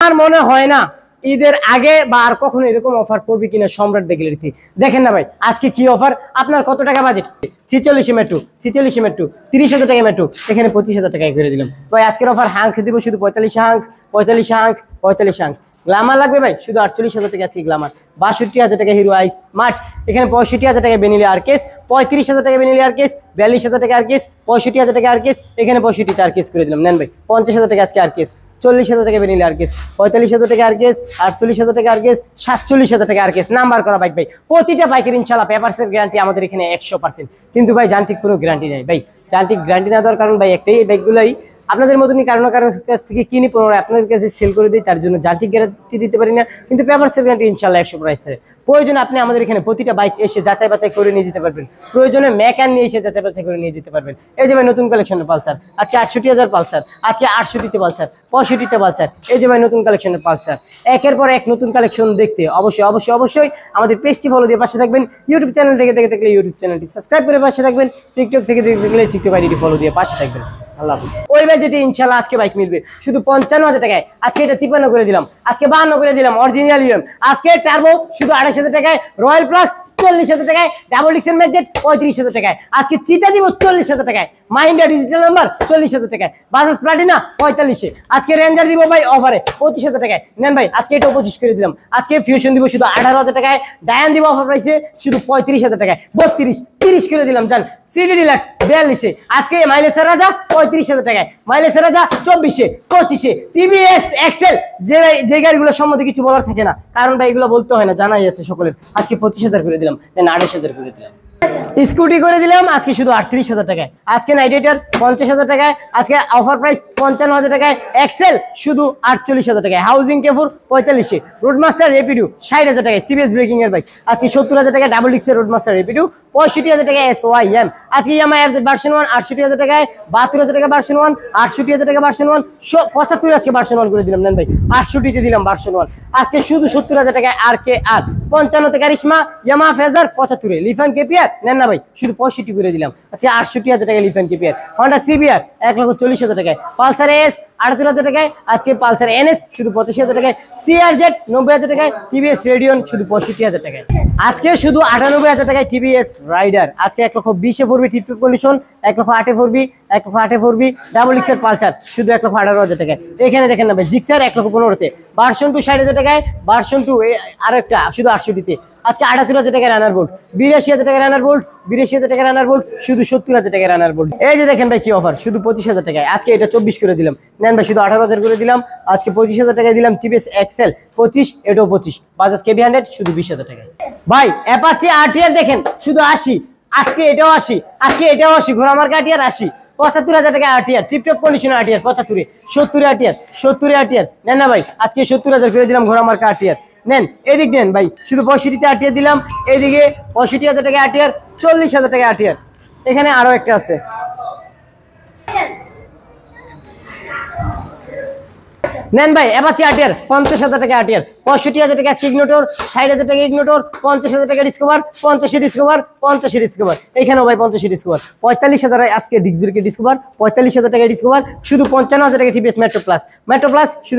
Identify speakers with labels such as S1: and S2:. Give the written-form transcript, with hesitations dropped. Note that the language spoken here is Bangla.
S1: আমার মনে হয় না ঈদের আগে বা আর কখনো এরকম অফার পড়বে কিনা সম্রাট ভেহিকলসে। দেখেন না ভাই আজকে কি অফার। আপনার কত টাকা বাজেট? 46 মেট্রো, 46 মেট্রো, 30,000 টাকা মেট্রো, এখানে 25,000 টাকায় করে দিলাম ভাই। আজকের অফার হাঙ্ক দিব শুধু 45 হাঙ্ক, 45 হাঙ্ক, 45 হাঙ্ক। গ্লামার লাগবে ভাই শুধু 48,000 টাকা আজকে গ্লামার। 62,000 টাকা হিরো আই স্মার্ট, এখানে 65,000 টাকা বেনিলি আর কেস, 35,000 টাকা বেনিলি আর কেস, 42,000 টাকা আর কেস, 65,000 টাকা আর কেস, এখানে 65টা আর কেস করে দিলাম। নেন ভাই 50,000 টাকা আজকে আর কেস, 40,000 টাকা বেনিলি আর কেস, 45,000 টাকা আর কেস, 48,000 টাকা আর কেস, 47,000 টাকা আর কেস। নাম্বার করা বাইক ভাই, প্রতিটা বাইকের ইনশাআল্লাহ পেপারসের গ্যারান্টি আমাদের এখানে 100%। কিন্তু ভাই যান্ত্রিক কোনো গ্যারান্টি নেই ভাই। যান্ত্রিক গ্যারান্টি না দেওয়ার কারণ ভাই একটাই, এই বাইকগুলোই আপনাদের মতনই কারো কাছ থেকে কিনি পুনরায় আপনাদের কাছে সেল করে দিই, তার জন্য যান্ত্রিক গ্যারান্টি দিতে পারি না, কিন্তু পেপারসের গ্যারান্টি ইনশাআল্লাহ 100%। প্রয়োজনে আপনি আমাদের এখানে প্রতিটা বাইক এসে যাচাই বাছাই করে নিয়ে যেতে পারবেন, প্রয়োজনে মেকার নিয়ে এসে যাচাই বাছাই করে নিয়ে যেতে পারবেন। এই যে ভাই নতুন কালেকশনের পালসার, আজকে 68,000 পালসার, আজকে 68তে পালসার, 65তে পালসার। এই যে ভাই নতুন কালেকশনের পালসার, একের পর এক নতুন কালেকশন দেখতে অবশ্যই অবশ্যই অবশ্যই আমাদের পেজটি ফলো দিয়ে পাশে থাকবেন। ইউটিউব চ্যানেল থেকে দেখে থাকলে ইউটিউব চ্যানেলটি সাবস্ক্রাইব করে পাশে থাকবেন। টিকটক থেকে দেখে থাকলে টিকটক আইডিটি ফলো দিয়ে পাশে থাকবেন। আল্লাহ হাফেজ। ওই বাজেটে ইনশাআল্লাহ আজকে বাইক মিলবে শুধু 55,000 টাকায়। আজকে এটা 53 করে দিলাম, আজকে 52 করে দিলাম অরিজিনাল ইউএম। আজকে টার্বো শুধু 28,000 টাকায়, রয়্যাল প্লাস 40,000 টাকায়, ডাবল ডিক্সের ম্যাজেট 35,000 টাকায়। আজকে চিতা দিব 40,000 টাকায়, মাহিন্দ্রা ডিজিটাল নাম্বার 40,000 টাকায়, বাজাজ প্লাটিনা 45,000। আজকে রেঞ্জার দিব ভাই অফারে 25,000 টাকায়। নেন ভাই আজকে এটাও 25 করে দিলাম। আজকে ফিউশন দিব শুধু 18,000 টাকায়, ডায়ান দিব অফার প্রাইসে শুধু 35,000 টাকায়, 32 30 করে দিলাম। জান সিডি ডিলাক্স 42-এ, আজকে মাইলেজের রাজা 35,000 টাকায়, মাইলেজের রাজা 24-এ, 25-এ, টিভিএস এক্সেল যে গাড়িগুলো সম্বন্ধে কিছু বলার থাকে না, কারণ ভাই এগুলো বলতে হয় না, জানাই আছে সকলের। আজকে 25,000 করে দিলাম, 28,000 করে দিলাম। স্কুটি করে দিলাম আজকে শুধু 38,000 টাকায়, আজকে নাইট রাইডার 50,000 টাকায়, আজকে অফার প্রাইস 55,000 টাকায়, এক্সেল শুধু 48,000 টাকায়, হাউজিং কেফুর 45-এ, রোডমাস্টার রেপিডো 60,000 টাকায়, সিবিএস ব্রেকিং এর বাইক আজকে 70,000 টাকায়, ডাবল ডিক্সের রোডমাস্টার রেপিডো 65,000 টাকায়, SYM আজকে ইয়ামাহা এফজেড ভার্সন 1 68,000 টাকায়, 72,000 টাকা ভার্সন 1, 68,000 টাকা ভার্সন 1, 75 আজকে ভার্সন 1 করে দিলাম। নেন ভাই 68তে দিলাম ভার্সন 1 আজকে শুধু 70,000 টাকায়। RKR 55 টাকা, কারিশমা ইয়ামাহা ফেজার 75-এ, লিফান কেপিআর নেন না ভাই শুধু 65 করে দিলাম। আচ্ছা 68,000 টাকায় লিফান কেপিআর, হন্ডা সিবিআর 1,40,000 টাকায়, পালসার এস 78,000 টাকায়, আজকে পালসার এনএস শুধু 85,000 টাকায়, সিআরজেড 90,000 টাকায়, টিভিএস রেডিয়ন শুধু 65,000 টাকায়, আজকে শুধু 98,000 টাকায় টিভিএস রাইডার আজকে 1,20,000 পড়বি, টিপটপ কন্ডিশন 1,08,000 পড়বি, 1,08,000 পড়বি, ডাবল এক্সের পালসার শুধু 1,18,000 টাকায়। এখানে দেখেন না ভাই জিক্সার 1,15,000-তে, ভার্সন 2 60,000 টাকায়, ভার্সন 2 আরেকটা শুধু 68-তে, আজকে 78,000 টাকায় রানার বোল্ট, 82,000 টাকায় রানার বোল্ট, 82,000 টাকায় রানার বোল্ট শুধু 70,000 টাকায় রানার বোল্ট। এই যে দেখেন ভাই কি অফার শুধু 25,000 টাকায়, আজকে এটা 24 করে দিলাম। নেন ভাই শুধু 18,000 করে দিলাম, আজকে 25,000 টাকায় দিলাম। টিভিএস এক্সেল 25, এটাও 25, বাজাজ কেবি 100 শুধু 20,000 টাকায়। ভাই অ্যাপাচি আরটিআর দেখেন শুধু 80, আজকে এটাও 80, আজকে এটাও 80, ঘোড়ামার্কা আরটিআর 80, 75,000 টাকা আরটিআর, টিপটপ কন্ডিশন আরটিআর 75-এ, 70 আরটিআর, 70 আরটিআর। নেন না ভাই আজকে 70,000 করে দিলাম ঘোড়ামার্কা আরটিআর। নেন এদিক নেন ভাই শুধু 65-তে আরটিআর দিলাম, এদিকে 65,000 টাকা আরটিআর, 40,000 টাকা আরটিআর। এখানে আরো একটা আছে, নেন ভাই অ্যাপাচি আরটিআর 50,000 টাকা আরটিআর, 65,000 টাকা আজকে ইগনোটর, 60,000 টাকা ইগনোটর, 50,000 টাকা ডিসকভার, 50 ডিসকভার, 50 ডিসকভার, এখানেও ভাই 50 ডিসকভার, 45,000 আজকে ডিস্ক ব্রেকের ডিসকভার, 45,000 টাকা ডিসকভার শুধু 55,000 টাকা TVS metro plus, metro plus শুধু